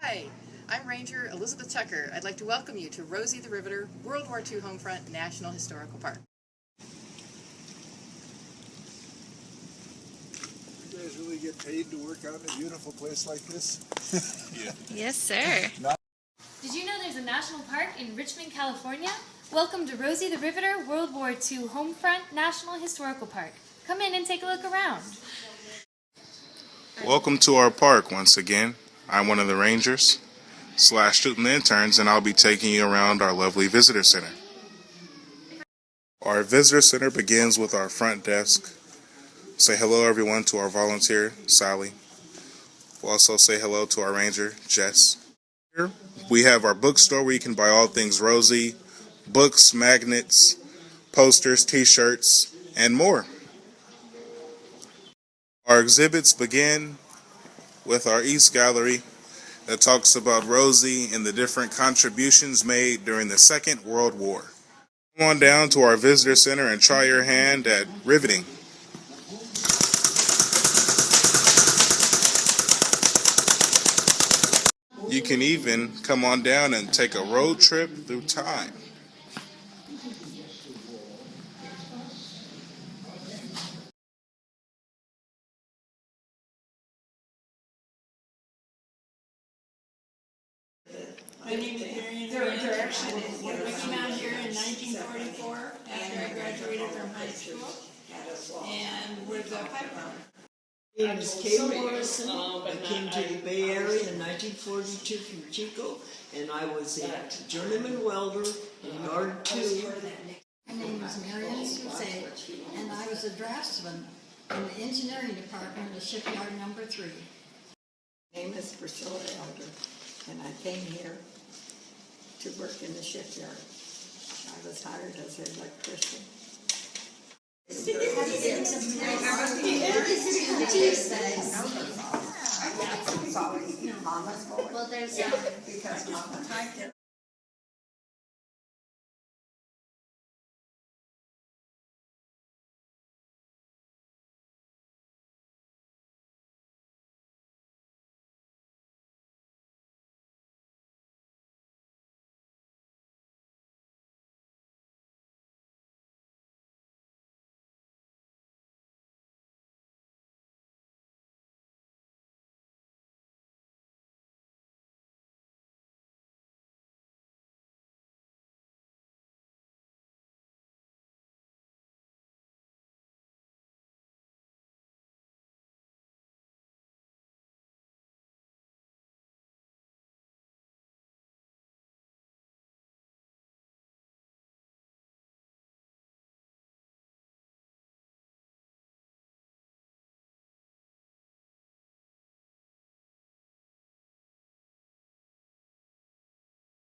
Hi, I'm Ranger Elizabeth Tucker. I'd like to welcome you to Rosie the Riveter, World War II Homefront National Historical Park. You guys really get paid to work out in a beautiful place like this? Yeah. Yes, sir. Did you know there's a national park in Richmond, California? Welcome to Rosie the Riveter, World War II Homefront National Historical Park. Come in and take a look around. Welcome to our park once again. I'm one of the rangers / student interns, and I'll be taking you around our lovely visitor center. Our visitor center begins with our front desk. Say hello everyone to our volunteer, Sally. We'll also say hello to our ranger, Jess. Here we have our bookstore where you can buy all things Rosie, books, magnets, posters, t-shirts, and more. Our exhibits begin with our East Gallery that talks about Rosie and the different contributions made during the Second World War. Come on down to our visitor center and try your hand at riveting. You can even come on down and take a road trip through time. My name is Marion Ranch. I came out here in 1944 after I graduated from high school and was a piper. My name is Kay Morrison. I came to the Bay Area in 1942 from Chico, and I was a journeyman welder in Yard 2. My name is Marion Suzanne, and I was a draftsman in the engineering department of shipyard number 3. My name is Priscilla Elder, and I came here to work in the shipyard. I was hired as an electrician. Mama's boy. Well, there's Because Mama typed it.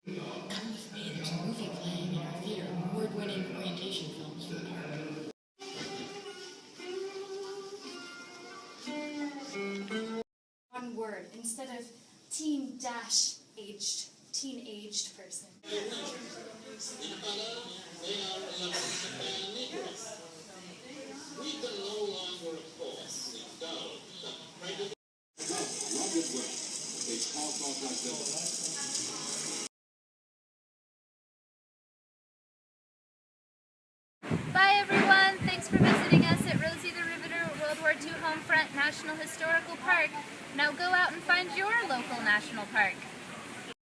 Come with me, there's a movie playing in our theater, award-winning orientation films for the park. one word instead of teen-aged person. Bye everyone! Thanks for visiting us at Rosie the Riveter, World War II Homefront National Historical Park. Now go out and find your local national park.